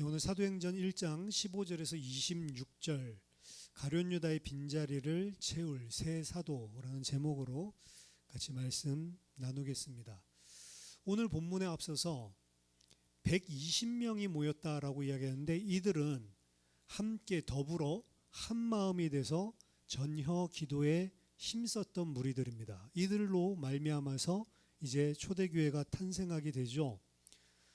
오늘 사도행전 1장 15절에서 26절 가룟 유다의 빈자리를 채울 새 사도라는 제목으로 같이 말씀 나누겠습니다. 오늘 본문에 앞서서 120명이 모였다라고 이야기하는데 이들은 함께 더불어 한 마음이 돼서 전혀 기도에 힘썼던 무리들입니다. 이들로 말미암아서 이제 초대교회가 탄생하게 되죠.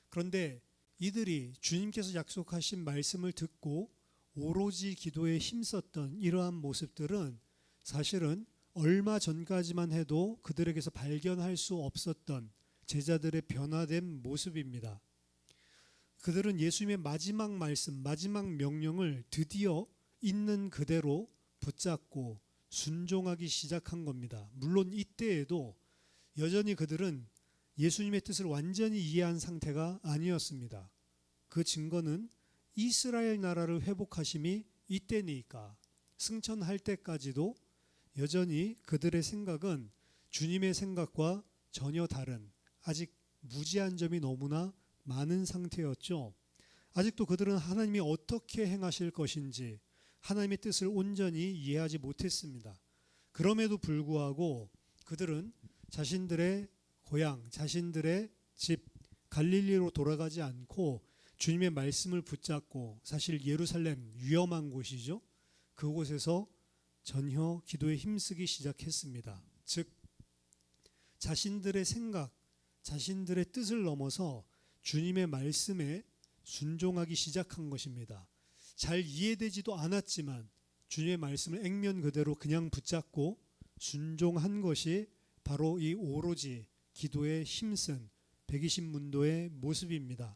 그런데 이들이 주님께서 약속하신 말씀을 듣고 오로지 기도에 힘썼던 이러한 모습들은 사실은 얼마 전까지만 해도 그들에게서 발견할 수 없었던 제자들의 변화된 모습입니다. 그들은 예수님의 마지막 말씀, 마지막 명령을 드디어 있는 그대로 붙잡고 순종하기 시작한 겁니다. 물론 이때에도 여전히 그들은 예수님의 뜻을 완전히 이해한 상태가 아니었습니다. 그 증거는 이스라엘 나라를 회복하심이 이때니까 승천할 때까지도 여전히 그들의 생각은 주님의 생각과 전혀 다른 아직 무지한 점이 너무나 많은 상태였죠. 아직도 그들은 하나님이 어떻게 행하실 것인지 하나님의 뜻을 온전히 이해하지 못했습니다. 그럼에도 불구하고 그들은 자신들의 고향, 자신들의 집 갈릴리로 돌아가지 않고 주님의 말씀을 붙잡고 사실 예루살렘 위험한 곳이죠. 그곳에서 전혀 기도에 힘쓰기 시작했습니다. 즉 자신들의 생각, 자신들의 뜻을 넘어서 주님의 말씀에 순종하기 시작한 것입니다. 잘 이해되지도 않았지만 주님의 말씀을 액면 그대로 그냥 붙잡고 순종한 것이 바로 이 오로지 기도에 힘쓴 120문도의 모습입니다.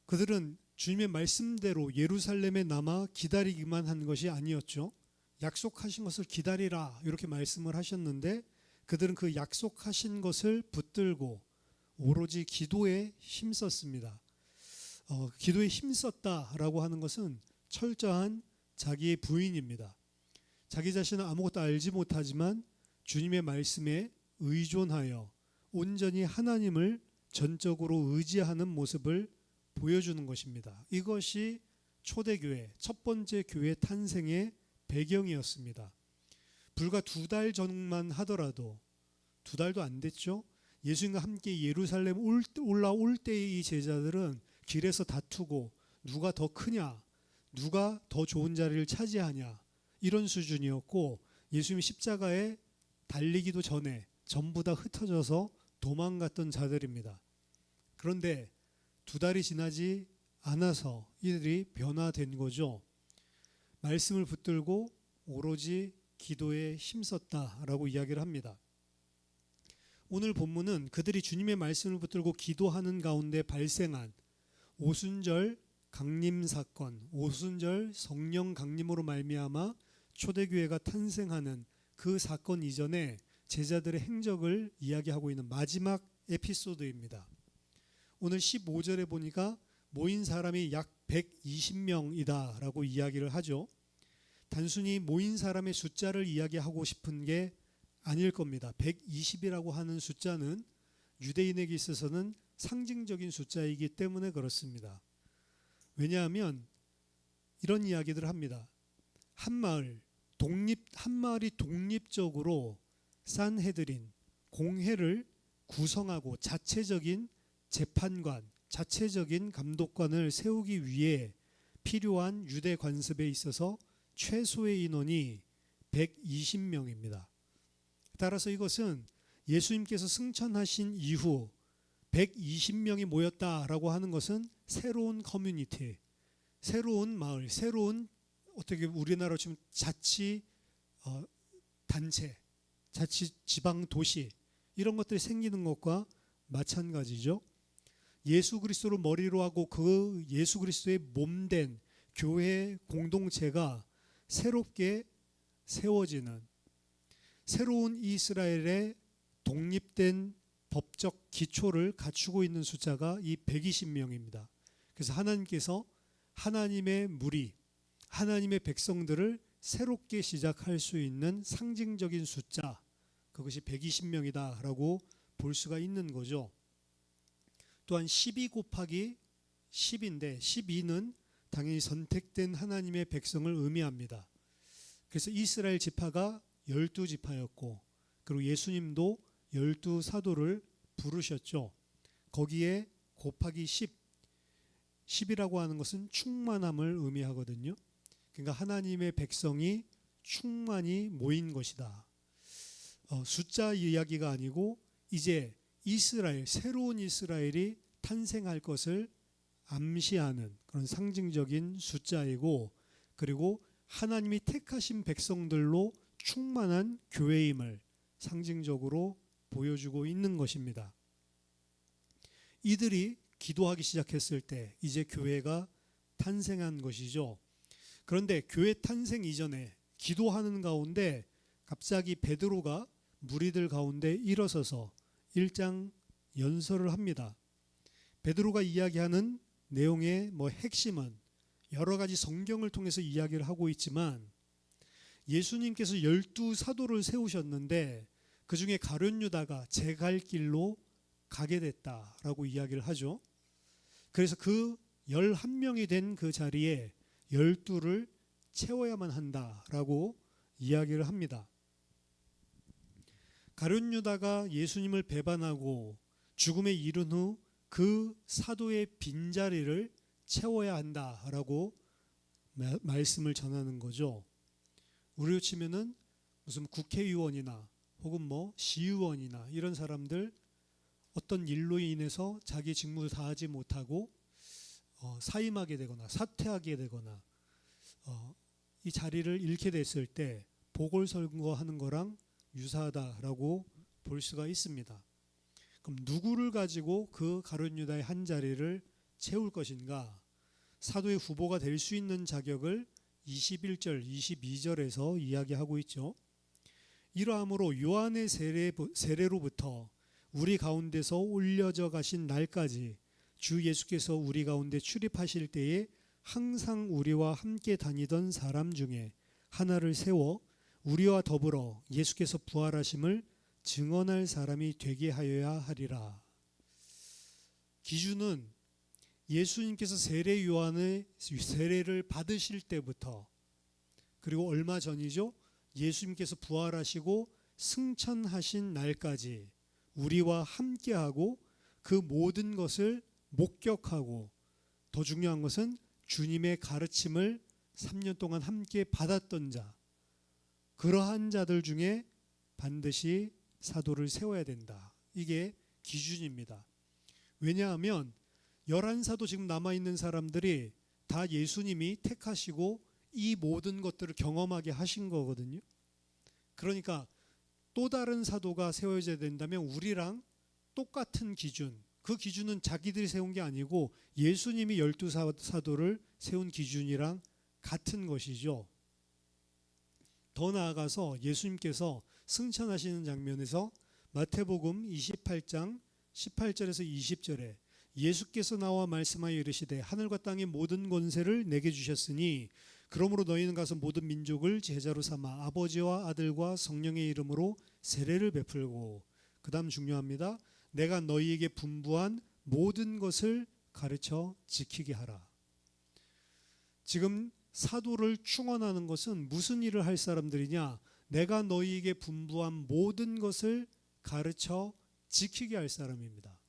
그들은 주님의 말씀대로 예루살렘에 남아 기다리기만 한 것이 아니었죠. 약속하신 것을 기다리라 이렇게 말씀을 하셨는데 그들은 그 약속하신 것을 붙들고 오로지 기도에 힘썼습니다. 기도에 힘썼다라고 하는 것은 철저한 자기의 부인입니다. 자기 자신은 아무것도 알지 못하지만 주님의 말씀에 의존하여 온전히 하나님을 전적으로 의지하는 모습을 보여주는 것입니다. 이것이 초대교회, 첫 번째 교회 탄생의 배경이었습니다. 불과 2달 전만 하더라도 2달도 안 됐죠. 예수님과 함께 예루살렘 올라올 때의 이 제자들은 길에서 다투고 누가 더 크냐, 누가 더 좋은 자리를 차지하냐 이런 수준이었고 예수님이 십자가에 달리기도 전에 전부 다 흩어져서 도망갔던 자들입니다. 그런데 2달이 지나지 않아서 이들이 변화된 거죠. 말씀을 붙들고 오로지 기도에 힘썼다라고 이야기를 합니다. 오늘 본문은 그들이 주님의 말씀을 붙들고 기도하는 가운데 발생한 오순절 강림 사건, 오순절 성령 강림으로 말미암아 초대교회가 탄생하는 그 사건 이전에 제자들의 행적을 이야기하고 있는 마지막 에피소드입니다. 오늘 15절에 보니까 모인 사람이 약 120명이다 라고 이야기를 하죠. 단순히 모인 사람의 숫자를 이야기하고 싶은 게 아닐 겁니다. 120이라고 하는 숫자는 유대인에게 있어서는 상징적인 숫자이기 때문에 그렇습니다. 왜냐하면 이런 이야기들을 합니다. 한 마을이 독립적으로 산헤드린 공회를 구성하고 자체적인 재판관, 자체적인 감독관을 세우기 위해 필요한 유대 관습에 있어서 최소의 인원이 120명입니다. 따라서 이것은 예수님께서 승천하신 이후 120명이 모였다라고 하는 것은 새로운 커뮤니티, 새로운 마을, 새로운 어떻게 우리나라로 치면 자치 단체, 자치 지방 도시 이런 것들이 생기는 것과 마찬가지죠. 예수 그리스도를 머리로 하고 그 예수 그리스도의 몸된 교회 공동체가 새롭게 세워지는 새로운 이스라엘의 독립된 법적 기초를 갖추고 있는 숫자가 이 120명입니다. 그래서 하나님께서 하나님의 무리, 하나님의 백성들을 새롭게 시작할 수 있는 상징적인 숫자, 그것이 120명이다 라고 볼 수가 있는 거죠. 또한 12 곱하기 10인데 12는 당연히 선택된 하나님의 백성을 의미합니다. 그래서 이스라엘 지파가 12지파였고 그리고 예수님도 12사도를 부르셨죠. 거기에 곱하기 10이라고 하는 것은 충만함을 의미하거든요. 그러니까 하나님의 백성이 충만히 모인 것이다. 숫자 이야기가 아니고 이제 이스라엘, 새로운 이스라엘이 탄생할 것을 암시하는 그런 상징적인 숫자이고 그리고 하나님이 택하신 백성들로 충만한 교회임을 상징적으로 보여주고 있는 것입니다. 이들이 기도하기 시작했을 때 이제 교회가 탄생한 것이죠. 그런데 교회 탄생 이전에 기도하는 가운데 갑자기 베드로가 무리들 가운데 일어서서 1장 연설을 합니다. 베드로가 이야기하는 내용의 핵심은 여러 가지 성경을 통해서 이야기를 하고 있지만 예수님께서 12사도를 세우셨는데 그 중에 가룟 유다가 제 갈 길로 가게 됐다라고 이야기를 하죠. 그래서 그 11명이 된 그 자리에 12를 채워야만 한다라고 이야기를 합니다. 가룟 유다가 예수님을 배반하고 죽음에 이른 후 그 사도의 빈자리를 채워야 한다라고 말씀을 전하는 거죠. 우리로 치면은 무슨 국회의원이나 혹은 시의원이나 이런 사람들 어떤 일로 인해서 자기 직무를 다하지 못하고 사임하게 되거나 사퇴하게 되거나 이 자리를 잃게 됐을 때 보궐선거하는 거랑 유사하다라고 볼 수가 있습니다. 그럼 누구를 가지고 그 가룟 유다의 한 자리를 채울 것인가? 사도의 후보가 될 수 있는 자격을 21절, 22절에서 이야기하고 있죠. 이러함으로 요한의 세례로부터 우리 가운데서 올려져 가신 날까지 주 예수께서 우리 가운데 출입하실 때에 항상 우리와 함께 다니던 사람 중에 하나를 세워 우리와 더불어 예수께서 부활하심을 증언할 사람이 되게 하여야 하리라. 기준은 예수님께서 세례 요한의 세례를 받으실 때부터 그리고 얼마 전이죠. 예수님께서 부활하시고 승천하신 날까지 우리와 함께하고 그 모든 것을 목격하고 더 중요한 것은 주님의 가르침을 3년 동안 함께 받았던 자, 그러한 자들 중에 반드시 사도를 세워야 된다. 이게 기준입니다. 왜냐하면 11사도 지금 남아있는 사람들이 다 예수님이 택하시고 이 모든 것들을 경험하게 하신 거거든요. 그러니까 또 다른 사도가 세워져야 된다면 우리랑 똑같은 기준, 그 기준은 자기들이 세운 게 아니고 예수님이 12사도를 세운 기준이랑 같은 것이죠. 더 나아가서 예수님께서 승천하시는 장면에서 마태복음 28장 18절에서 20절에 예수께서 나와 말씀하여 이르시되 하늘과 땅의 모든 권세를 내게 주셨으니 그러므로 너희는 가서 모든 민족을 제자로 삼아 아버지와 아들과 성령의 이름으로 세례를 베풀고, 그 다음 중요합니다. 내가 너희에게 분부한 모든 것을 가르쳐 지키게 하라. 지금 사도를 충원하는 것은 무슨 일을 할 사람들이냐? 내가 너희에게 분부한 모든 것을 가르쳐 지키게 할 사람입니다.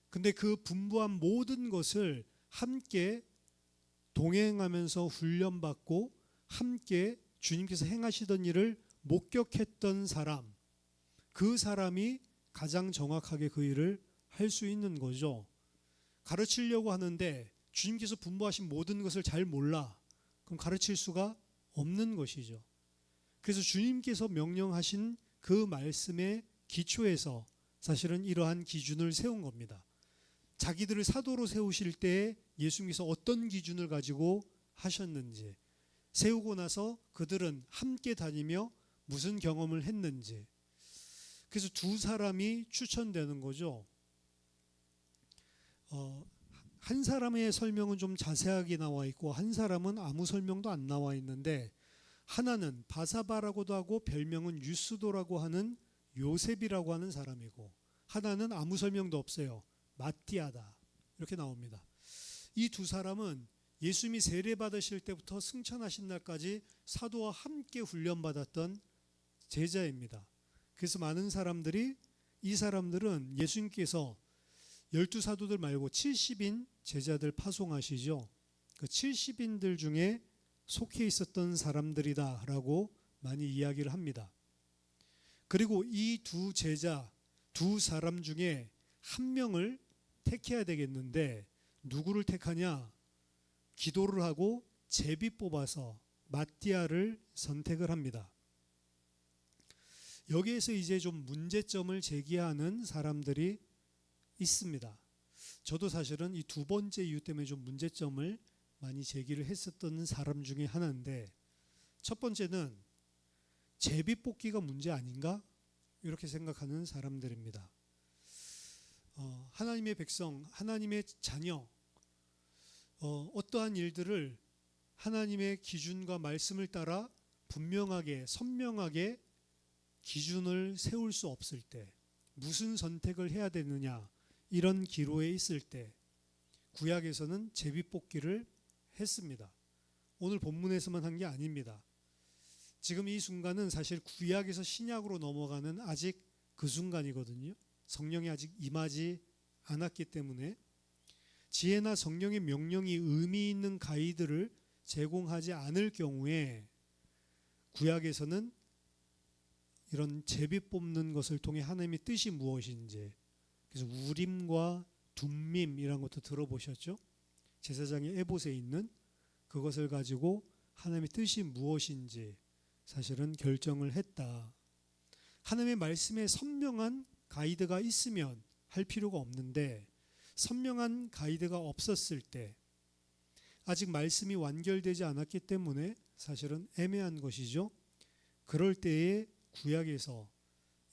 근데 그 분부한 모든 것을 함께 동행하면서 훈련받고 함께 주님께서 행하시던 일을 목격했던 사람, 그 사람이 가장 정확하게 그 일을 할 수 있는 거죠. 가르치려고 하는데 주님께서 분부하신 모든 것을 잘 몰라. 그럼 가르칠 수가 없는 것이죠. 그래서 주님께서 명령하신 그 말씀의 기초에서 사실은 이러한 기준을 세운 겁니다. 자기들을 사도로 세우실 때 예수님께서 어떤 기준을 가지고 하셨는지, 세우고 나서 그들은 함께 다니며 무슨 경험을 했는지, 그래서 두 사람이 추천되는 거죠. 한 사람의 설명은 좀 자세하게 나와 있고 한 사람은 아무 설명도 안 나와 있는데, 하나는 바사바라고도 하고 별명은 유스도라고 하는 요셉이라고 하는 사람이고, 하나는 아무 설명도 없어요. 마띠아다, 이렇게 나옵니다. 이 두 사람은 예수님이 세례 받으실 때부터 승천하신 날까지 사도와 함께 훈련받았던 제자입니다. 그래서 많은 사람들이 이 사람들은 예수님께서 12사도들 말고 70인 제자들 파송하시죠. 그 70인들 중에 속해 있었던 사람들이다라고 많이 이야기를 합니다. 그리고 이 두 제자, 두 사람 중에 한 명을 택해야 되겠는데 누구를 택하냐? 기도를 하고 제비 뽑아서 마띠아를 선택을 합니다. 여기에서 이제 좀 문제점을 제기하는 사람들이 있습니다. 저도 사실은 이 두 번째 이유 때문에 좀 문제점을 많이 제기를 했었던 사람 중에 하나인데, 첫 번째는 제비 뽑기가 문제 아닌가? 이렇게 생각하는 사람들입니다. 하나님의 백성, 하나님의 자녀, 어떠한 일들을 하나님의 기준과 말씀을 따라 분명하게 선명하게 기준을 세울 수 없을 때, 무슨 선택을 해야 되느냐 이런 기로에 있을 때 구약에서는 제비뽑기를 했습니다. 오늘 본문에서만 한 게 아닙니다. 지금 이 순간은 사실 구약에서 신약으로 넘어가는 아직 그 순간이거든요. 성령이 아직 임하지 않았기 때문에 지혜나 성령의 명령이 의미 있는 가이드를 제공하지 않을 경우에 구약에서는 이런 제비 뽑는 것을 통해 하나님의 뜻이 무엇인지, 그래서 우림과 둠밈이라는 것도 들어보셨죠? 제사장의 에봇에 있는 그것을 가지고 하나님의 뜻이 무엇인지 사실은 결정을 했다. 하나님의 말씀에 선명한 가이드가 있으면 할 필요가 없는데, 선명한 가이드가 없었을 때, 아직 말씀이 완결되지 않았기 때문에 사실은 애매한 것이죠. 그럴 때에 구약에서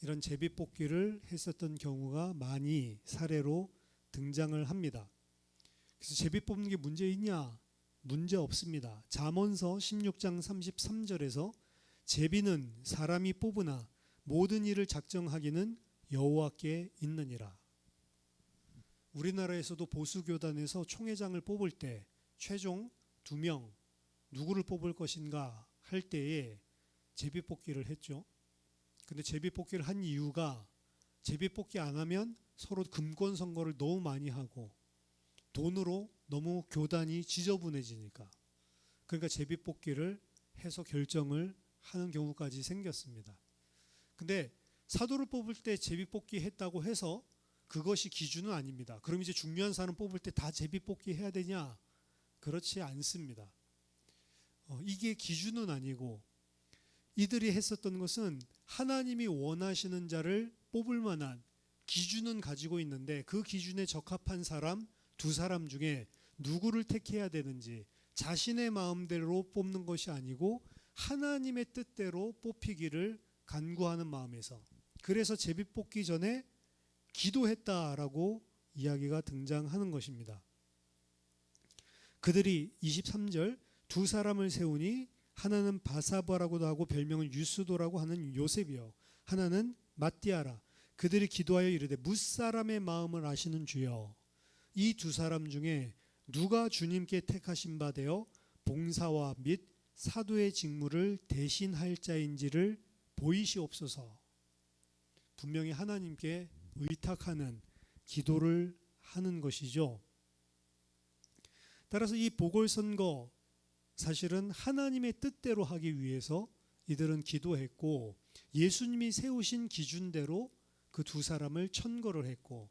이런 제비뽑기를 했었던 경우가 많이 사례로 등장을 합니다. 그래서 제비 뽑는 게 문제 있냐? 문제 없습니다. 잠언서 16장 33절에서 제비는 사람이 뽑으나 모든 일을 작정하기는 여호와께 있느니라. 우리나라에서도 보수교단에서 총회장을 뽑을 때 최종 2명 누구를 뽑을 것인가 할 때에 제비뽑기를 했죠. 근데 제비뽑기를 한 이유가 제비뽑기 안 하면 서로 금권 선거를 너무 많이 하고 돈으로 너무 교단이 지저분해지니까, 그러니까 제비뽑기를 해서 결정을 하는 경우까지 생겼습니다. 근데 사도를 뽑을 때 제비뽑기 했다고 해서 그것이 기준은 아닙니다. 그럼 이제 중요한 사람 뽑을 때 다 제비뽑기 해야 되냐? 그렇지 않습니다. 이게 기준은 아니고 이들이 했었던 것은 하나님이 원하시는 자를 뽑을 만한 기준은 가지고 있는데 그 기준에 적합한 사람 두 사람 중에 누구를 택해야 되는지 자신의 마음대로 뽑는 것이 아니고 하나님의 뜻대로 뽑히기를 간구하는 마음에서, 그래서 제비뽑기 전에 기도했다라고 이야기가 등장하는 것입니다. 그들이 23절 두 사람을 세우니 하나는 바사바라고도 하고 별명은 유스도라고 하는 요셉이요, 하나는 마띠아라. 그들이 기도하여 이르되 무사람의 마음을 아시는 주여, 이 두 사람 중에 누가 주님께 택하신 바 되어 봉사와 및 사도의 직무를 대신할 자인지를 보이시옵소서. 분명히 하나님께 의탁하는 기도를 하는 것이죠. 따라서 이 보궐선거, 사실은 하나님의 뜻대로 하기 위해서 이들은 기도했고 예수님이 세우신 기준대로 그 두 사람을 천거를 했고,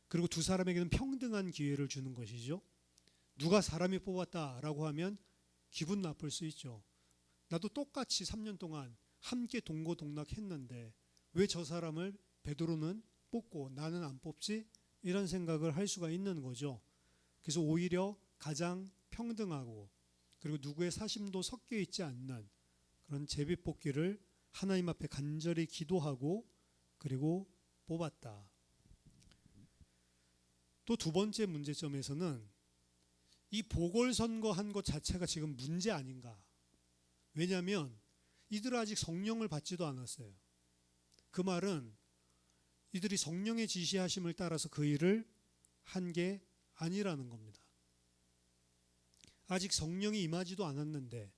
그리고 두 사람에게는 평등한 기회를 주는 것이죠. 누가 사람이 뽑았다라고 하면 기분 나쁠 수 있죠. 나도 똑같이 3년 동안 함께 동고동락했는데 왜 저 사람을 베드로는 뽑고 나는 안 뽑지? 이런 생각을 할 수가 있는 거죠. 그래서 오히려 가장 평등하고 그리고 누구의 사심도 섞여 있지 않는 그런 제비뽑기를 하나님 앞에 간절히 기도하고 그리고 뽑았다. 또 두 번째 문제점에서는 이 보궐선거한 것 자체가 지금 문제 아닌가. 왜냐하면 이들은 아직 성령을 받지도 않았어요. 그 말은 이들이 성령의 지시하심을 따라서 그 일을 한 게 아니라는 겁니다. 아직 성령이 임하지도 않았는데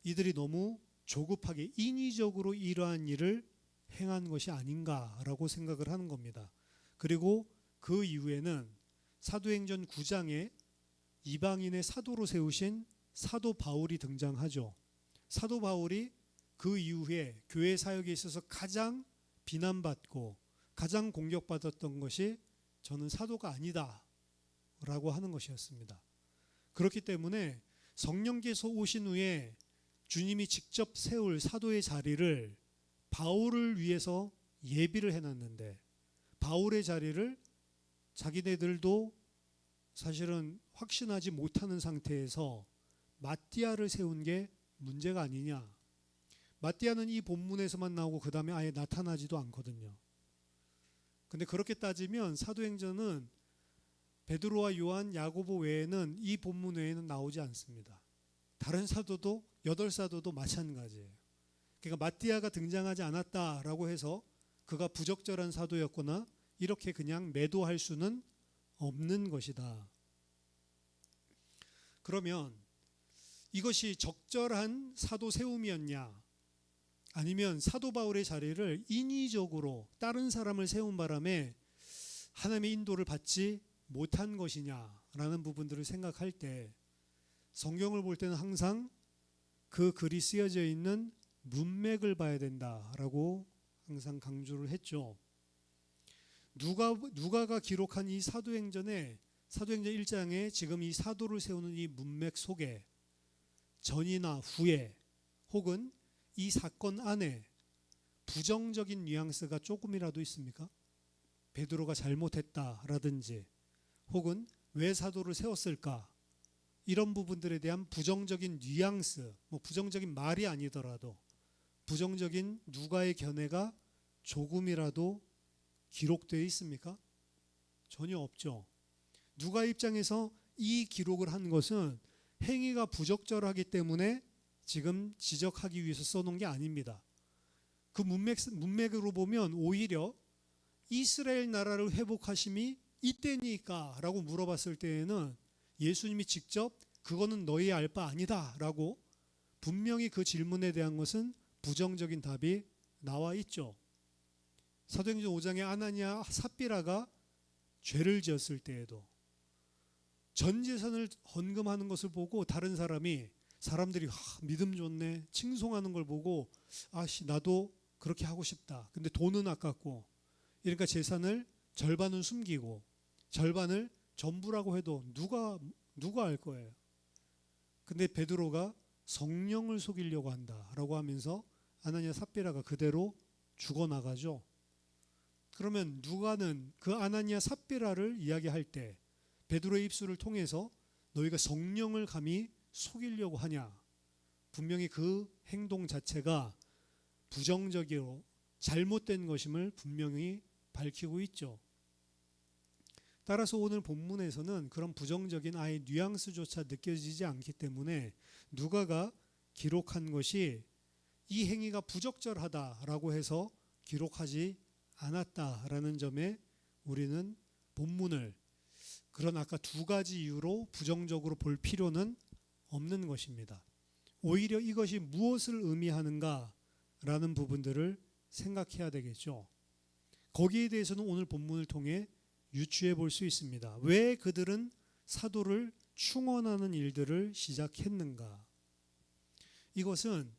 이들이 너무 조급하게 인위적으로 이러한 일을 행한 것이 아닌가라고 생각을 하는 겁니다. 그리고 그 이후에는 사도행전 9장에 이방인의 사도로 세우신 사도 바울이 등장하죠. 사도 바울이 그 이후에 교회 사역에 있어서 가장 비난받고 가장 공격받았던 것이 저는 사도가 아니다 라고 하는 것이었습니다. 그렇기 때문에 성령께서 오신 후에 주님이 직접 세울 사도의 자리를 바울을 위해서 예비를 해놨는데 바울의 자리를 자기네들도 사실은 확신하지 못하는 상태에서 마띠아를 세운 게 문제가 아니냐. 마띠아는 이 본문에서만 나오고 그 다음에 아예 나타나지도 않거든요. 근데 그렇게 따지면 사도행전은 베드로와 요한, 야고보 외에는 이 본문 외에는 나오지 않습니다. 다른 사도도 8사도도 마찬가지예요. 그러니까 마띠아가 등장하지 않았다라고 해서 그가 부적절한 사도였거나 이렇게 그냥 매도할 수는 없는 것이다. 그러면 이것이 적절한 사도 세움이었냐? 아니면 사도 바울의 자리를 인위적으로 다른 사람을 세운 바람에 하나님의 인도를 받지 못한 것이냐라는 부분들을 생각할 때 성경을 볼 때는 항상 그 글이 쓰여져 있는 문맥을 봐야 된다라고 항상 강조를 했죠. 누가가 기록한 이 사도행전 1장에 지금 이 사도를 세우는 이 문맥 속에 전이나 후에 혹은 이 사건 안에 부정적인 뉘앙스가 조금이라도 있습니까? 베드로가 잘못했다라든지 혹은 왜 사도를 세웠을까? 이런 부분들에 대한 부정적인 뉘앙스, 부정적인 말이 아니더라도 부정적인 누가의 견해가 조금이라도 기록되어 있습니까? 전혀 없죠. 누가 입장에서 이 기록을 한 것은 행위가 부적절하기 때문에 지금 지적하기 위해서 써놓은 게 아닙니다. 그 문맥으로 보면 오히려 이스라엘 나라를 회복하심이 이때니까 라고 물어봤을 때에는 예수님이 직접 그거는 너희 알 바 아니다 라고 분명히 그 질문에 대한 것은 부정적인 답이 나와 있죠. 사도행전 5장에 아나니아 삽비라가 죄를 지었을 때에도 전 재산을 헌금하는 것을 보고 다른 사람들이 믿음 좋네 칭송하는 걸 보고 나도 그렇게 하고 싶다. 근데 돈은 아깝고 그러니까 재산을 절반은 숨기고 절반을 전부라고 해도 누가 알 거예요. 근데 베드로가 성령을 속이려고 한다라고 하면서 아나니아 삽비라가 그대로 죽어나가죠. 그러면 누가는 그 아나니아 삽비라를 이야기할 때 베드로의 입술을 통해서 너희가 성령을 감히 속이려고 하냐? 분명히 그 행동 자체가 부정적이고 잘못된 것임을 분명히 밝히고 있죠. 따라서 오늘 본문에서는 그런 부정적인 아예 뉘앙스조차 느껴지지 않기 때문에 누가가 기록한 것이 이 행위가 부적절하다라고 해서 기록하지 않았다라는 점에 우리는 본문을 그런 아까 두 가지 이유로 부정적으로 볼 필요는 없는 것입니다. 오히려 이것이 무엇을 의미하는가라는 부분들을 생각해야 되겠죠. 거기에 대해서는 오늘 본문을 통해 유추해 볼 수 있습니다. 왜 그들은 사도를 충원하는 일들을 시작했는가? 이것은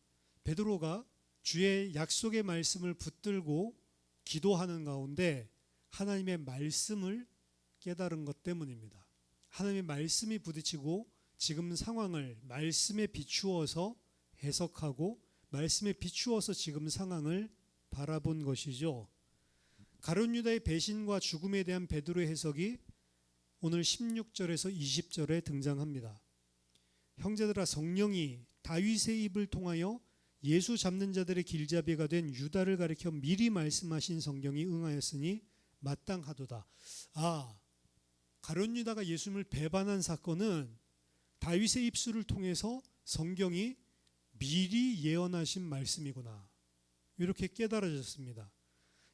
베드로가 주의 약속의 말씀을 붙들고 기도하는 가운데 하나님의 말씀을 깨달은 것 때문입니다. 하나님의 말씀이 부딪히고 지금 상황을 말씀에 비추어서 해석하고 말씀에 비추어서 지금 상황을 바라본 것이죠. 가룟 유다의 배신과 죽음에 대한 베드로의 해석이 오늘 16절에서 20절에 등장합니다. 형제들아, 성령이 다윗의 입을 통하여 예수 잡는 자들의 길잡이가 된 유다를 가리켜 미리 말씀하신 성경이 응하였으니 마땅하도다. 가룟 유다가 예수님을 배반한 사건은 다윗의 입술을 통해서 성경이 미리 예언하신 말씀이구나. 이렇게 깨달아졌습니다.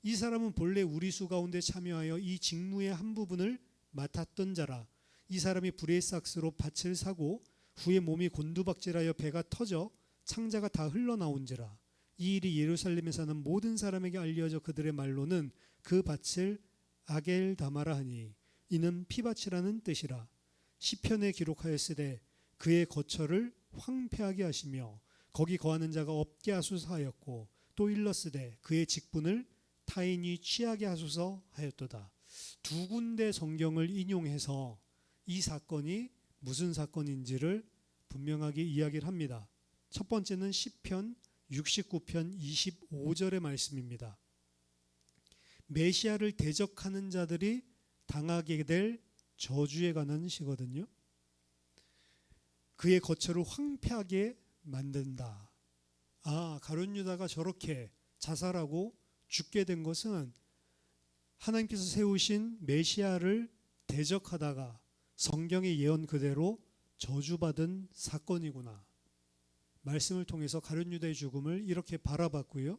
이 사람은 본래 우리 수 가운데 참여하여 이 직무의 한 부분을 맡았던 자라. 이 사람이 불의 삭스로 밭을 사고 후에 몸이 곤두박질하여 배가 터져 창자가 다 흘러나온지라. 이 일이 예루살렘에 사는 모든 사람에게 알려져 그들의 말로는 그 밭을 아겔다마라 하니 이는 피밭이라는 뜻이라. 시편에 기록하였으되 그의 거처를 황폐하게 하시며 거기 거하는 자가 없게 하소서 하였고 또 일렀으되 그의 직분을 타인이 취하게 하소서 하였도다. 두 군데 성경을 인용해서 이 사건이 무슨 사건인지를 분명하게 이야기를 합니다. 첫 번째는 시편 69편 25절의 말씀입니다. 메시아를 대적하는 자들이 당하게 될 저주에 관한 시거든요. 그의 거처를 황폐하게 만든다. 가룟 유다가 저렇게 자살하고 죽게 된 것은 하나님께서 세우신 메시아를 대적하다가 성경의 예언 그대로 저주받은 사건이구나. 말씀을 통해서 가룟 유다의 죽음을 이렇게 바라봤고요.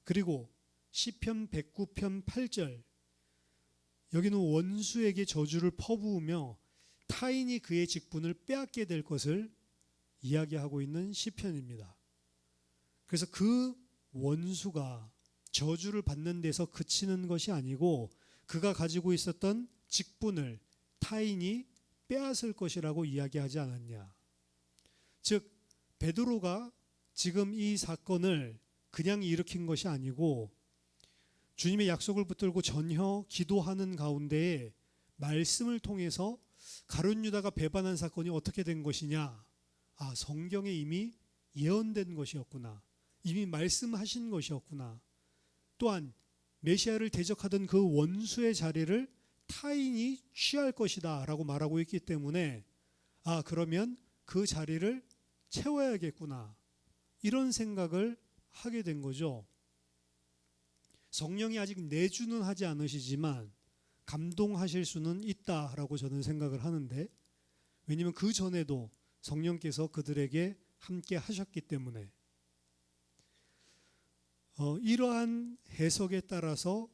그리고 시편 109편 8절, 여기는 원수에게 저주를 퍼부으며 타인이 그의 직분을 빼앗게 될 것을 이야기하고 있는 시편입니다. 그래서 그 원수가 저주를 받는 데서 그치는 것이 아니고 그가 가지고 있었던 직분을 타인이 빼앗을 것이라고 이야기하지 않았냐. 즉 베드로가 지금 이 사건을 그냥 일으킨 것이 아니고 주님의 약속을 붙들고 전혀 기도하는 가운데에 말씀을 통해서 가룟 유다가 배반한 사건이 어떻게 된 것이냐. 성경에 이미 예언된 것이었구나. 이미 말씀하신 것이었구나. 또한 메시아를 대적하던 그 원수의 자리를 타인이 취할 것이다 라고 말하고 있기 때문에 그러면 그 자리를 채워야겠구나. 이런 생각을 하게 된 거죠. 성령이 아직 내주는 하지 않으시지만 감동하실 수는 있다라고 저는 생각을 하는데, 왜냐하면 그 전에도 성령께서 그들에게 함께 하셨기 때문에 이러한 해석에 따라서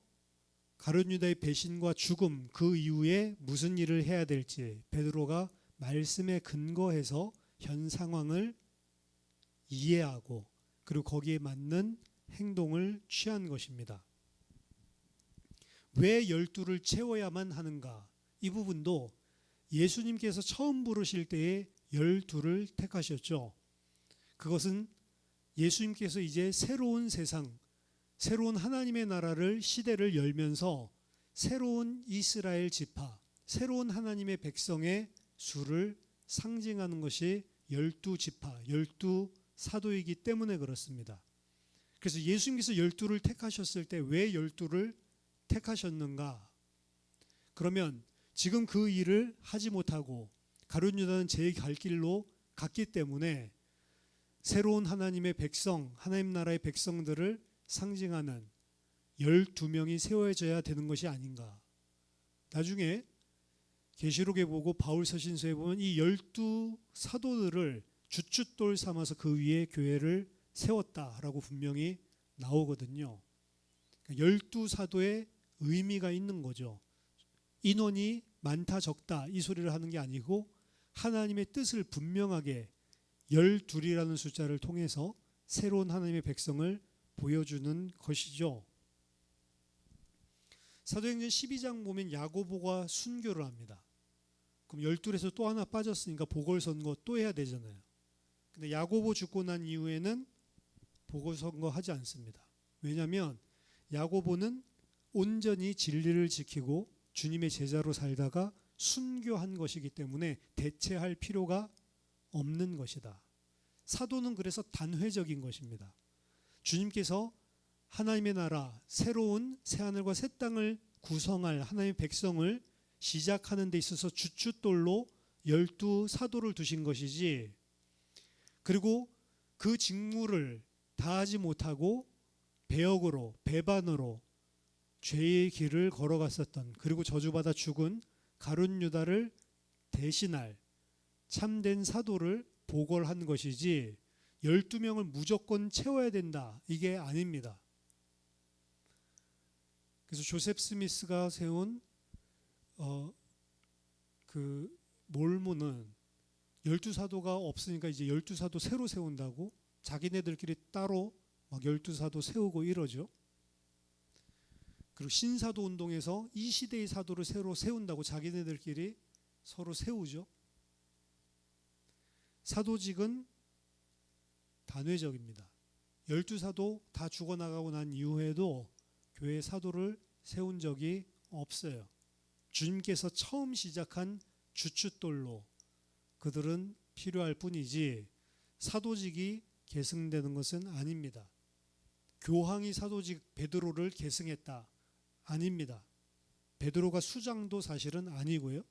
가룟 유다의 배신과 죽음, 그 이후에 무슨 일을 해야 될지 베드로가 말씀에 근거해서 현 상황을 이해하고 그리고 거기에 맞는 행동을 취한 것입니다. 왜 12를 채워야만 하는가? 이 부분도 예수님께서 처음 부르실 때에 12를 택하셨죠. 그것은 예수님께서 이제 새로운 세상, 새로운 하나님의 나라를 시대를 열면서 새로운 이스라엘 지파, 새로운 하나님의 백성의 수를 상징하는 것이 12지파, 12사도이기 때문에 그렇습니다. 그래서 예수님께서 12를 택하셨을 때 왜 12를 택하셨는가? 그러면 지금 그 일을 하지 못하고 가룟 유다는 제 갈 길로 갔기 때문에 새로운 하나님의 백성, 하나님 나라의 백성들을 상징하는 12명이 세워져야 되는 것이 아닌가. 나중에 계시록에 보고 바울 서신서에 보면 이 12사도들을 주춧돌 삼아서 그 위에 교회를 세웠다라고 분명히 나오거든요. 12사도의 의미가 있는 거죠. 인원이 많다 적다 이 소리를 하는 게 아니고 하나님의 뜻을 분명하게 12이라는 숫자를 통해서 새로운 하나님의 백성을 보여주는 것이죠. 사도행전 12장 보면 야고보가 순교를 합니다. 그럼 12에서 또 하나 빠졌으니까 보궐선거 또 해야 되잖아요. 근데 야고보 죽고 난 이후에는 보궐선거 하지 않습니다. 왜냐하면 야고보는 온전히 진리를 지키고 주님의 제자로 살다가 순교한 것이기 때문에 대체할 필요가 없는 것이다. 사도는 그래서 단회적인 것입니다. 주님께서 하나님의 나라, 새로운 새하늘과 새 땅을 구성할 하나님의 백성을 시작하는 데 있어서 주춧돌로 12사도를 두신 것이지, 그리고 그 직무를 다하지 못하고 배역으로, 배반으로 죄의 길을 걸어갔었던, 그리고 저주받아 죽은 가룟 유다를 대신할 참된 사도를 보궐한 것이지 12명을 무조건 채워야 된다, 이게 아닙니다. 그래서 조셉 스미스가 세운 그 몰모는 열두 사도가 없으니까 이제 열두 사도 새로 세운다고 자기네들끼리 따로 막 열두 사도 세우고 이러죠. 그리고 신사도 운동에서 이 시대의 사도를 새로 세운다고 자기네들끼리 서로 세우죠. 사도직은 단회적입니다. 열두 사도 다 죽어나가고 난 이후에도 교회 사도를 세운 적이 없어요. 주님께서 처음 시작한 주춧돌로 그들은 필요할 뿐이지 사도직이 계승되는 것은 아닙니다. 교황이 사도직 베드로를 계승했다. 아닙니다. 베드로가 수장도 사실은 아니고요.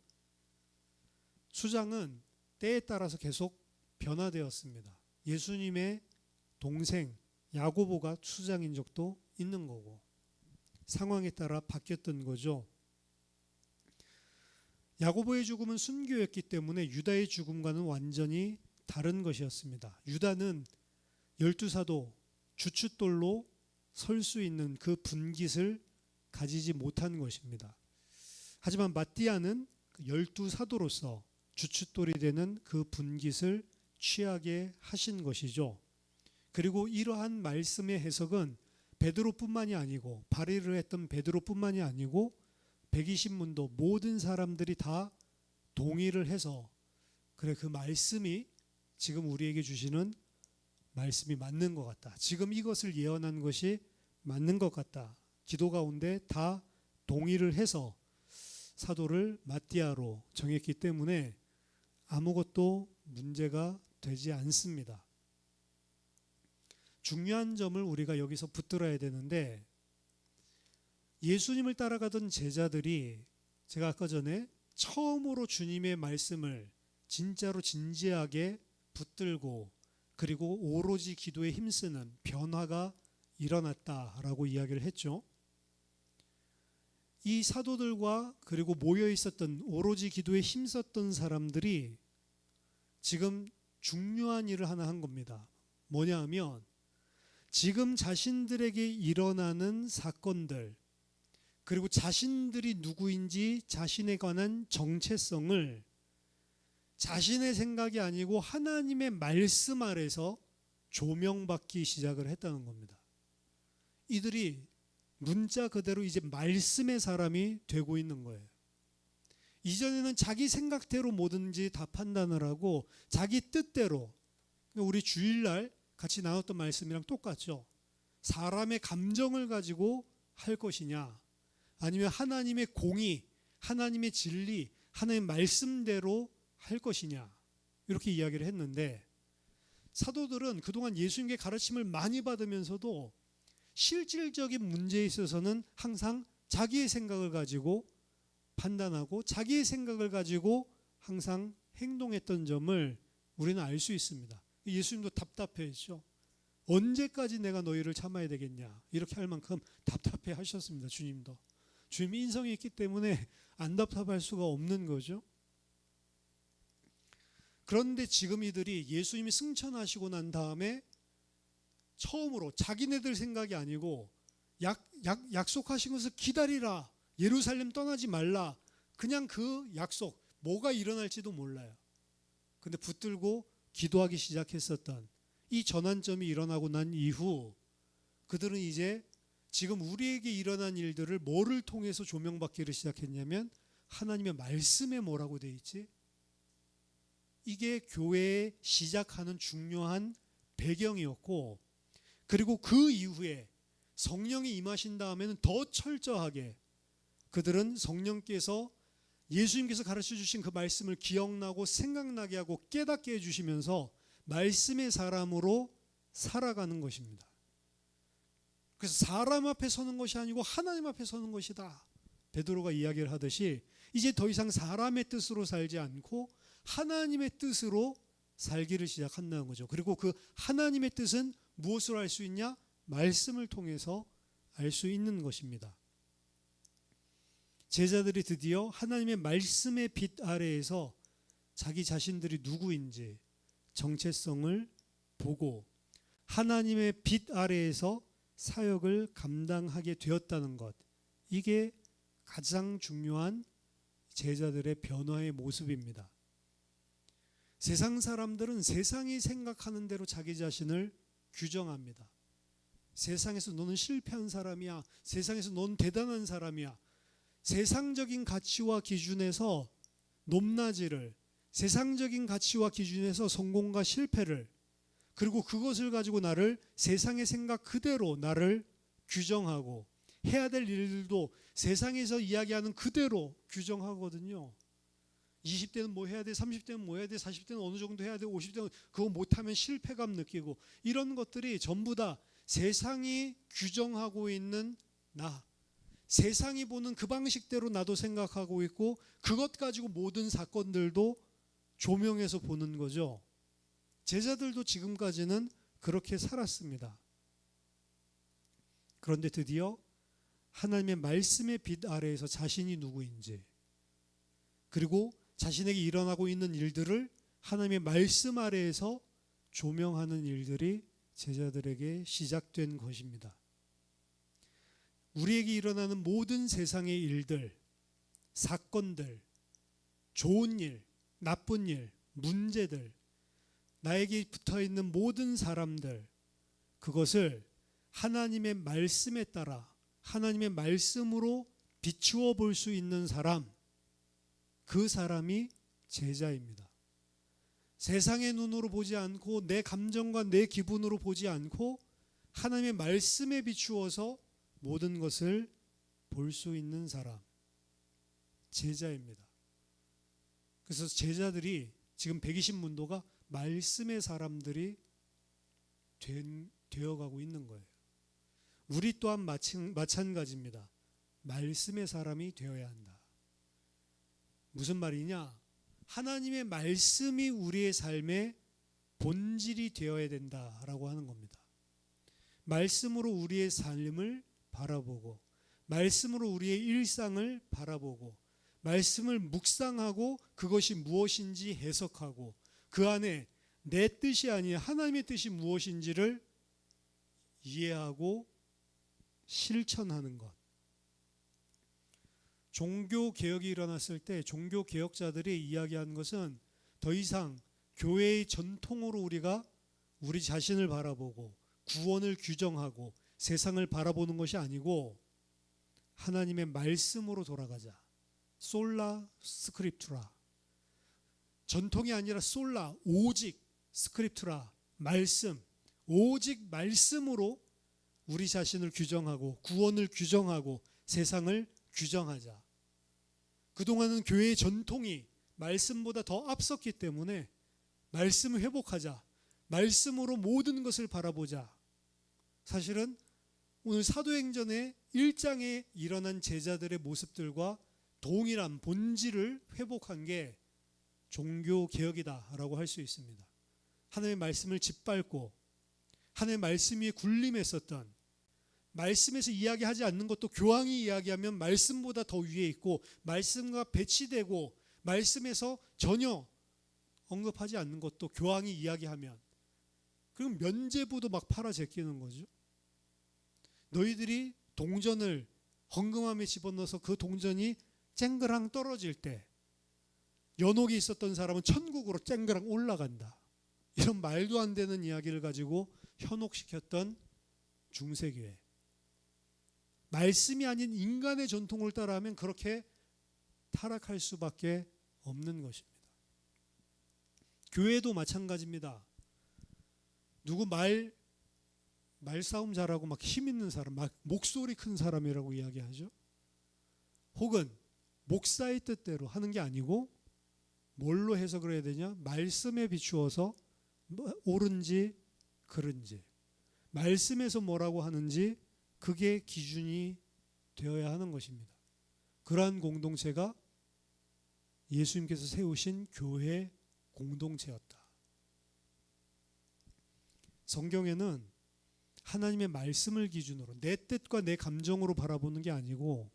수장은 때에 따라서 계속 변화되었습니다. 예수님의 동생 야고보가 수장인 적도 있는 거고 상황에 따라 바뀌었던 거죠. 야고보의 죽음은 순교였기 때문에 유다의 죽음과는 완전히 다른 것이었습니다. 유다는 열두 사도 주춧돌로 설 수 있는 그 분깃을 가지지 못한 것입니다. 하지만 마띠아는 열두 사도로서 주춧돌이 되는 그 분깃을 취하게 하신 것이죠. 그리고 이러한 말씀의 해석은 베드로뿐만이 아니고 발의를 했던 베드로뿐만이 아니고 120문도 모든 사람들이 다 동의를 해서 그래 그 말씀이 지금 우리에게 주시는 말씀이 맞는 것 같다. 지금 이것을 예언한 것이 맞는 것 같다. 기도 가운데 다 동의를 해서 사도를 마띠아로 정했기 때문에 아무것도 문제가 되지 않습니다. 중요한 점을 우리가 여기서 붙들어야 되는데 예수님을 따라가던 제자들이 제가 아까 전에 처음으로 주님의 말씀을 진짜로 진지하게 붙들고 그리고 오로지 기도에 힘쓰는 변화가 일어났다라고 이야기를 했죠. 이 사도들과 그리고 모여 있었던 오로지 기도에 힘썼던 사람들이 지금 중요한 일을 하나 한 겁니다. 뭐냐 하면 지금 자신들에게 일어나는 사건들 그리고 자신들이 누구인지 자신에 관한 정체성을 자신의 생각이 아니고 하나님의 말씀 아래서 조명받기 시작을 했다는 겁니다. 이들이 문자 그대로 이제 말씀의 사람이 되고 있는 거예요. 이전에는 자기 생각대로 뭐든지 다 판단을 하고 자기 뜻대로 우리 주일날 같이 나눴던 말씀이랑 똑같죠. 사람의 감정을 가지고 할 것이냐 아니면 하나님의 공의, 하나님의 진리, 하나님의 말씀대로 할 것이냐 이렇게 이야기를 했는데 사도들은 그동안 예수님께 가르침을 많이 받으면서도 실질적인 문제에 있어서는 항상 자기의 생각을 가지고 판단하고 자기의 생각을 가지고 항상 행동했던 점을 우리는 알 수 있습니다. 예수님도 답답해했죠. 언제까지 내가 너희를 참아야 되겠냐 이렇게 할 만큼 답답해 하셨습니다. 주님도. 주님이 인성이 있기 때문에 안 답답할 수가 없는 거죠. 그런데 지금 이들이 예수님이 승천하시고 난 다음에 처음으로 자기네들 생각이 아니고 약속하신 것을 기다리라. 예루살렘 떠나지 말라. 그냥 그 약속 뭐가 일어날지도 몰라요. 근데 붙들고 기도하기 시작했었던 이 전환점이 일어나고 난 이후 그들은 이제 지금 우리에게 일어난 일들을 뭐를 통해서 조명받기를 시작했냐면 하나님의 말씀에 뭐라고 돼 있지? 이게 교회에 시작하는 중요한 배경이었고 그리고 그 이후에 성령이 임하신 다음에는 더 철저하게 그들은 성령께서 예수님께서 가르쳐 주신 그 말씀을 기억나고 생각나게 하고 깨닫게 해주시면서 말씀의 사람으로 살아가는 것입니다. 그래서 사람 앞에 서는 것이 아니고 하나님 앞에 서는 것이다. 베드로가 이야기를 하듯이 이제 더 이상 사람의 뜻으로 살지 않고 하나님의 뜻으로 살기를 시작한다는 거죠. 그리고 그 하나님의 뜻은 무엇으로 알 수 있냐? 말씀을 통해서 알 수 있는 것입니다. 제자들이 드디어 하나님의 말씀의 빛 아래에서 자기 자신들이 누구인지 정체성을 보고 하나님의 빛 아래에서 사역을 감당하게 되었다는 것, 이게 가장 중요한 제자들의 변화의 모습입니다. 세상 사람들은 세상이 생각하는 대로 자기 자신을 규정합니다. 세상에서 너는 실패한 사람이야. 세상에서 너는 대단한 사람이야. 세상적인 가치와 기준에서 높낮이를, 세상적인 가치와 기준에서 성공과 실패를, 그리고 그것을 가지고 나를 세상의 생각 그대로 나를 규정하고, 해야 될 일들도 세상에서 이야기하는 그대로 규정하거든요. 20대는 뭐 해야 돼, 30대는 뭐 해야 돼, 40대는 어느 정도 해야 돼, 50대는 그거 못하면 실패감 느끼고, 이런 것들이 전부 다 세상이 규정하고 있는 나, 세상이 보는 그 방식대로 나도 생각하고 있고, 그것 가지고 모든 사건들도 조명해서 보는 거죠. 제자들도 지금까지는 그렇게 살았습니다. 그런데 드디어 하나님의 말씀의 빛 아래에서 자신이 누구인지, 그리고 자신에게 일어나고 있는 일들을 하나님의 말씀 아래에서 조명하는 일들이 제자들에게 시작된 것입니다. 우리에게 일어나는 모든 세상의 일들, 사건들, 좋은 일, 나쁜 일, 문제들, 나에게 붙어있는 모든 사람들, 그것을 하나님의 말씀에 따라 하나님의 말씀으로 비추어 볼 수 있는 사람, 그 사람이 제자입니다. 세상의 눈으로 보지 않고 내 감정과 내 기분으로 보지 않고 하나님의 말씀에 비추어서 모든 것을 볼 수 있는 사람, 제자입니다. 그래서 제자들이 지금 120문도가 말씀의 사람들이 되어가고 있는 거예요. 우리 또한 마찬가지입니다. 말씀의 사람이 되어야 한다. 무슨 말이냐? 하나님의 말씀이 우리의 삶의 본질이 되어야 된다라고 하는 겁니다. 말씀으로 우리의 삶을 바라보고, 말씀으로 우리의 일상을 바라보고, 말씀을 묵상하고 그것이 무엇인지 해석하고, 그 안에 내 뜻이 아닌 하나님의 뜻이 무엇인지를 이해하고 실천하는 것. 종교개혁이 일어났을 때 종교개혁자들이 이야기한 것은 더 이상 교회의 전통으로 우리가 우리 자신을 바라보고 구원을 규정하고 세상을 바라보는 것이 아니고 하나님의 말씀으로 돌아가자. 솔라 스크립투라. 전통이 아니라 솔라, 오직 스크립투라, 말씀. 오직 말씀으로 우리 자신을 규정하고 구원을 규정하고 세상을 규정하자. 그동안은 교회의 전통이 말씀보다 더 앞섰기 때문에 말씀을 회복하자. 말씀으로 모든 것을 바라보자. 사실은 오늘 사도행전의 1장에 일어난 제자들의 모습들과 동일한 본질을 회복한 게 종교개혁이다라고 할 수 있습니다. 하나님의 말씀을 짓밟고 하나님의 말씀 위에 군림했었던, 말씀에서 이야기하지 않는 것도 교황이 이야기하면 말씀보다 더 위에 있고 말씀과 배치되고 말씀에서 전혀 언급하지 않는 것도 교황이 이야기하면, 그럼 면죄부도 막 팔아 제끼는 거죠. 너희들이 동전을 헌금함에 집어넣어서 그 동전이 쨍그랑 떨어질 때 연옥이 있었던 사람은 천국으로 쨍그랑 올라간다. 이런 말도 안 되는 이야기를 가지고 현혹시켰던 중세교회. 말씀이 아닌 인간의 전통을 따라하면 그렇게 타락할 수밖에 없는 것입니다. 교회도 마찬가지입니다. 누구 말싸움 잘하고 막 힘 있는 사람, 막 목소리 큰 사람이라고 이야기하죠. 혹은 목사의 뜻대로 하는 게 아니고 뭘로 해석을 해야 되냐? 말씀에 비추어서 옳은지 그른지, 말씀에서 뭐라고 하는지 그게 기준이 되어야 하는 것입니다. 그러한 공동체가 예수님께서 세우신 교회 공동체였다. 성경에는 하나님의 말씀을 기준으로 내 뜻과 내 감정으로 바라보는 게 아니고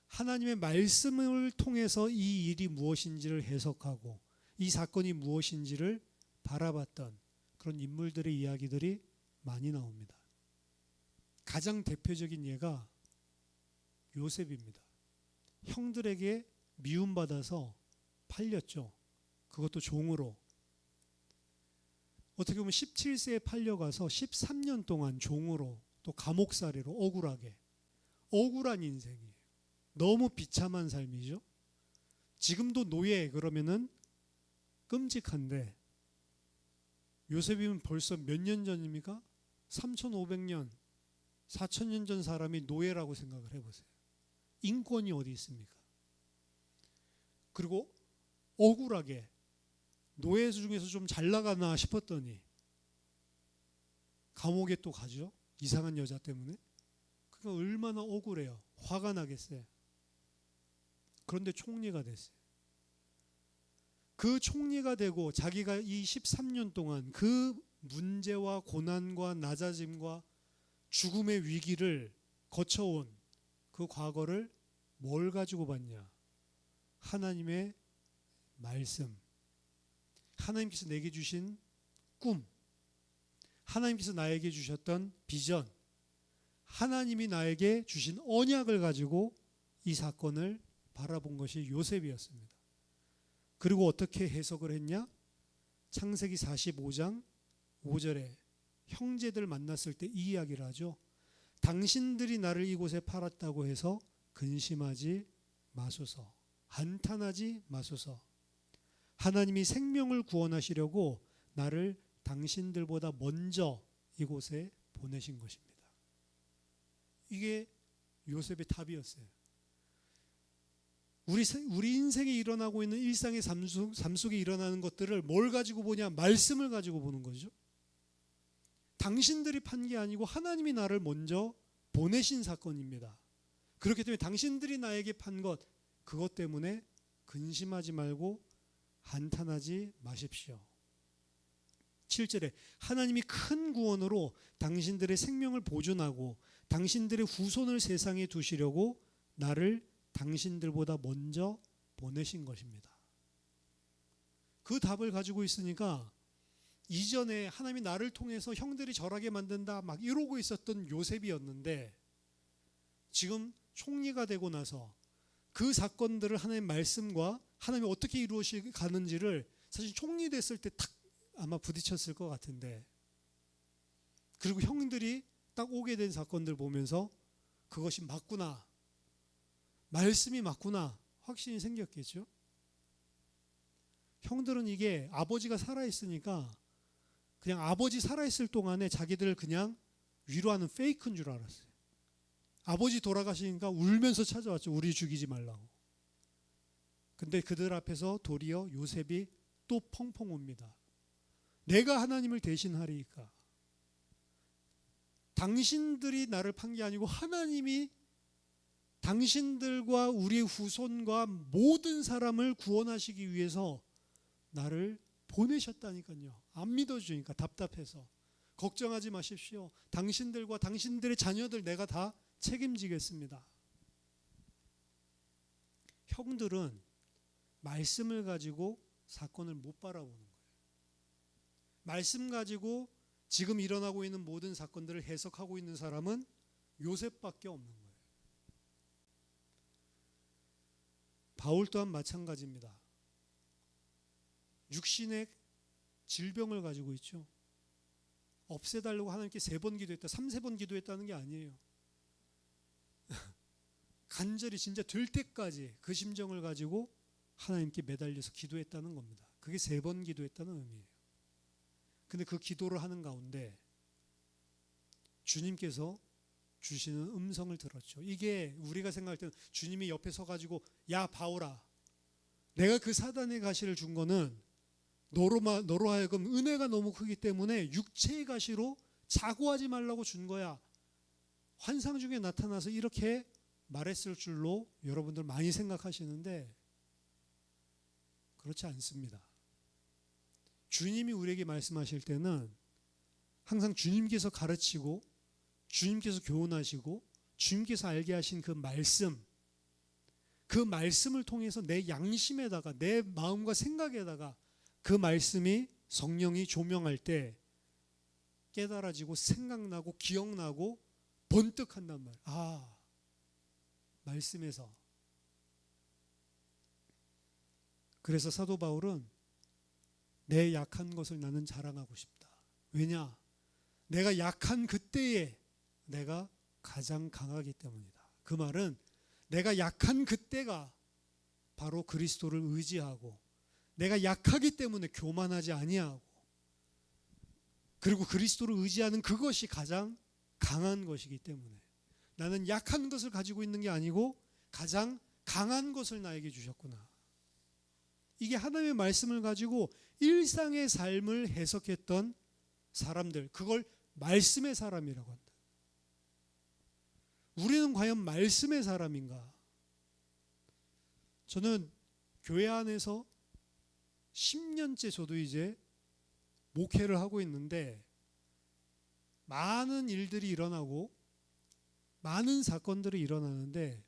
하나님의 말씀을 통해서 이 일이 무엇인지를 해석하고 이 사건이 무엇인지를 바라봤던 그런 인물들의 이야기들이 많이 나옵니다. 가장 대표적인 예가 요셉입니다. 형들에게 미움받아서 팔렸죠. 그것도 종으로. 어떻게 보면 17세에 팔려가서 13년 동안 종으로 또 감옥살이로 억울한 인생이에요. 너무 비참한 삶이죠. 지금도 노예 그러면은 끔찍한데 요셉이면 벌써 몇 년 전입니까? 3,500년, 4,000년 전 사람이 노예라고 생각을 해보세요. 인권이 어디 있습니까? 그리고 억울하게 노예 중에서 좀 잘 나가나 싶었더니 감옥에 또 가죠. 이상한 여자 때문에. 그러니까 얼마나 억울해요. 화가 나겠어요. 그런데 총리가 됐어요. 그 총리가 되고 자기가 이 13년 동안 그 문제와 고난과 낮아짐과 죽음의 위기를 거쳐온 그 과거를 뭘 가지고 봤냐? 하나님의 말씀, 하나님께서 내게 주신 꿈, 하나님께서 나에게 주셨던 비전, 하나님이 나에게 주신 언약을 가지고 이 사건을 바라본 것이 요셉이었습니다. 그리고 어떻게 해석을 했냐? 창세기 45장 5절에 형제들 만났을 때 이 이야기를 하죠. 당신들이 나를 이곳에 팔았다고 해서 근심하지 마소서, 한탄하지 마소서. 하나님이 생명을 구원하시려고 나를 당신들보다 먼저 이곳에 보내신 것입니다. 이게 요셉의 답이었어요. 우리 인생에 일어나고 있는 일상의 삶 속에 일어나는 것들을 뭘 가지고 보냐? 말씀을 가지고 보는 거죠. 당신들이 판 게 아니고 하나님이 나를 먼저 보내신 사건입니다. 그렇기 때문에 당신들이 나에게 판 것, 그것 때문에 근심하지 말고 한탄하지 마십시오. 7절에 하나님이 큰 구원으로 당신들의 생명을 보존하고 당신들의 후손을 세상에 두시려고 나를 당신들보다 먼저 보내신 것입니다. 그 답을 가지고 있으니까 이전에 하나님이 나를 통해서 형들이 절하게 만든다 막 이러고 있었던 요셉이었는데 지금 총리가 되고 나서 그 사건들을 하나님의 말씀과 하나님이 어떻게 이루어가는지를 사실 총리 됐을 때 탁 아마 부딪혔을 것 같은데, 그리고 형들이 딱 오게 된 사건들 보면서 그것이 맞구나, 말씀이 맞구나 확신이 생겼겠죠. 형들은 이게 아버지가 살아있으니까 그냥 아버지 살아있을 동안에 자기들을 그냥 위로하는 페이크인 줄 알았어요. 아버지 돌아가시니까 울면서 찾아왔죠. 우리 죽이지 말라고. 근데 그들 앞에서 도리어 요셉이 또 펑펑 웁니다. 내가 하나님을 대신하리이까. 당신들이 나를 판 게 아니고 하나님이 당신들과 우리의 후손과 모든 사람을 구원하시기 위해서 나를 보내셨다니까요. 안 믿어주니까 답답해서. 걱정하지 마십시오. 당신들과 당신들의 자녀들 내가 다 책임지겠습니다. 형들은 말씀을 가지고 사건을 못 바라보는 거예요. 말씀 가지고 지금 일어나고 있는 모든 사건들을 해석하고 있는 사람은 요셉밖에 없는 거예요. 바울 또한 마찬가지입니다. 육신의 질병을 가지고 있죠. 없애달라고 하나님께 3번 기도했다, 3번 기도했다는 게 아니에요. 간절히 진짜 될 때까지 그 심정을 가지고 하나님께 매달려서 기도했다는 겁니다. 그게 3번 기도했다는 의미예요. 근데 그 기도를 하는 가운데 주님께서 주시는 음성을 들었죠. 이게 우리가 생각할 때는 주님이 옆에 서가지고 야 바울아, 내가 그 사단의 가시를 준 거는 너로 하여금 은혜가 너무 크기 때문에 육체의 가시로 자고하지 말라고 준 거야. 환상 중에 나타나서 이렇게 말했을 줄로 여러분들 많이 생각하시는데 그렇지 않습니다. 주님이 우리에게 말씀하실 때는 항상 주님께서 가르치고 주님께서 교훈하시고 주님께서 알게 하신 그 말씀, 그 말씀을 통해서 내 양심에다가 내 마음과 생각에다가 그 말씀이 성령이 조명할 때 깨달아지고 생각나고 기억나고 번뜩한단 말이에요. 아, 말씀에서. 그래서 사도 바울은 내 약한 것을 나는 자랑하고 싶다. 왜냐? 내가 약한 그때에 내가 가장 강하기 때문이다. 그 말은 내가 약한 그때가 바로 그리스도를 의지하고, 내가 약하기 때문에 교만하지 아니하고, 그리고 그리스도를 의지하는 그것이 가장 강한 것이기 때문에 나는 약한 것을 가지고 있는 게 아니고 가장 강한 것을 나에게 주셨구나. 이게 하나님의 말씀을 가지고 일상의 삶을 해석했던 사람들, 그걸 말씀의 사람이라고 한다. 우리는 과연 말씀의 사람인가? 저는 교회 안에서 10년째 저도 이제 목회를 하고 있는데 많은 일들이 일어나고 많은 사건들이 일어나는데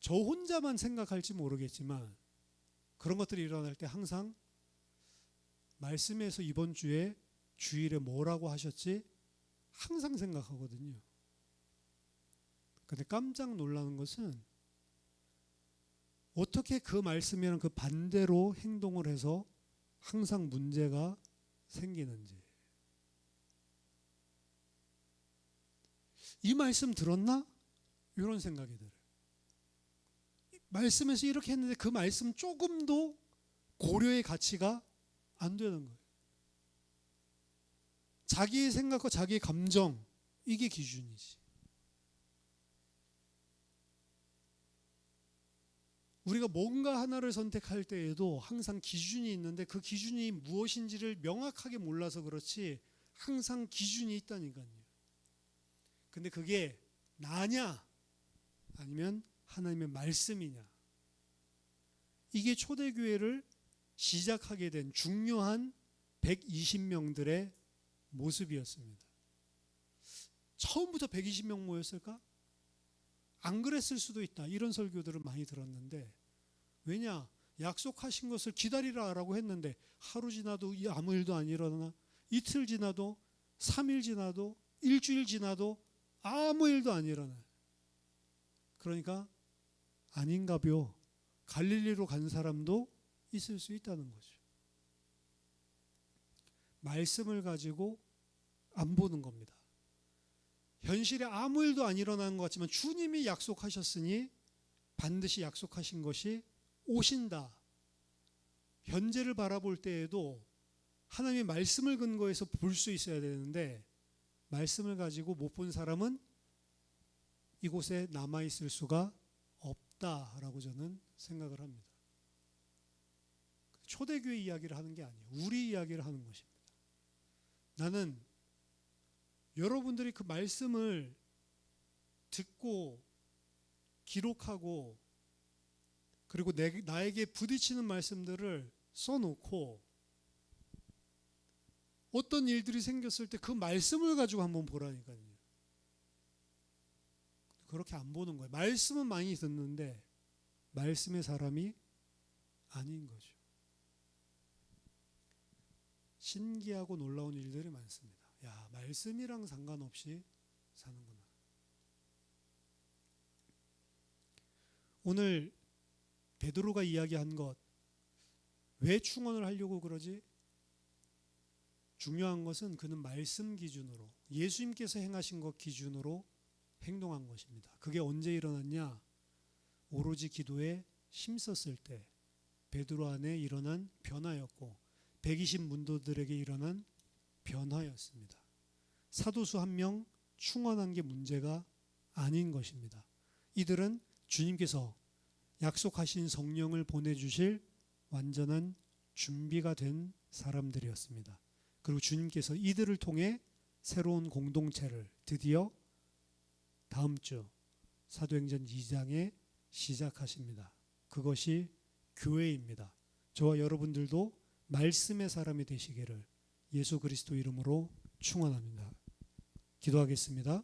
저 혼자만 생각할지 모르겠지만 그런 것들이 일어날 때 항상 말씀에서 이번 주에 주일에 뭐라고 하셨지? 항상 생각하거든요. 근데 깜짝 놀라는 것은 어떻게 그 말씀이랑 그 반대로 행동을 해서 항상 문제가 생기는지. 이 말씀 들었나? 이런 생각이 들어요. 말씀에서 이렇게 했는데 그 말씀 조금도 고려의 가치가 안 되는 거예요. 자기의 생각과 자기의 감정, 이게 기준이지. 우리가 뭔가 하나를 선택할 때에도 항상 기준이 있는데 그 기준이 무엇인지를 명확하게 몰라서 그렇지 항상 기준이 있다니까요. 근데 그게 나냐 아니면 하나님의 말씀이냐, 이게 초대교회를 시작하게 된 중요한 120명들의 모습이었습니다. 처음부터 120명 모였을까? 안 그랬을 수도 있다. 이런 설교들을 많이 들었는데, 왜냐? 약속하신 것을 기다리라라고 했는데 하루 지나도 아무 일도 안 일어나, 이틀 지나도, 3일 지나도, 일주일 지나도 아무 일도 안 일어나. 그러니까 아닌가벼. 갈릴리로 간 사람도 있을 수 있다는 거죠. 말씀을 가지고 안 보는 겁니다. 현실에 아무 일도 안 일어나는 것 같지만 주님이 약속하셨으니 반드시 약속하신 것이 오신다. 현재를 바라볼 때에도 하나님의 말씀을 근거해서 볼 수 있어야 되는데 말씀을 가지고 못 본 사람은 이곳에 남아있을 수가 없다라고 저는 생각을 합니다. 초대교회 이야기를 하는 게 아니에요. 우리 이야기를 하는 것입니다. 나는 여러분들이 그 말씀을 듣고 기록하고 그리고 나에게 부딪히는 말씀들을 써놓고 어떤 일들이 생겼을 때 그 말씀을 가지고 한번 보라니까요. 그렇게 안 보는 거예요. 말씀은 많이 듣는데 말씀의 사람이 아닌 거죠. 신기하고 놀라운 일들이 많습니다. 야, 말씀이랑 상관없이 사는구나. 오늘 베드로가 이야기한 것, 왜 충원을 하려고 그러지? 중요한 것은 그는 말씀 기준으로, 예수님께서 행하신 것 기준으로 행동한 것입니다. 그게 언제 일어났냐? 오로지 기도에 힘썼을 때 베드로 안에 일어난 변화였고 120 문도들에게 일어난 변화였습니다. 사도수 한 명 충원한 게 문제가 아닌 것입니다. 이들은 주님께서 약속하신 성령을 보내주실 완전한 준비가 된 사람들이었습니다. 그리고 주님께서 이들을 통해 새로운 공동체를 드디어 다음 주 사도행전 2장에 시작하십니다. 그것이 교회입니다. 저와 여러분들도 말씀의 사람이 되시기를 예수 그리스도 이름으로 축원합니다. 기도하겠습니다.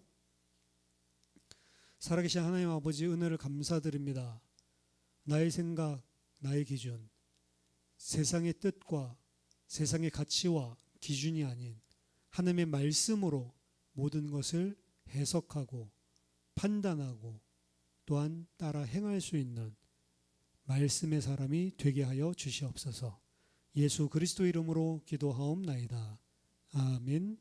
살아계신 하나님 아버지, 은혜를 감사드립니다. 나의 생각, 나의 기준, 세상의 뜻과 세상의 가치와 기준이 아닌 하나님의 말씀으로 모든 것을 해석하고 판단하고 또한 따라 행할 수 있는 말씀의 사람이 되게 하여 주시옵소서. 예수 그리스도 이름으로 기도하옵나이다. 아멘.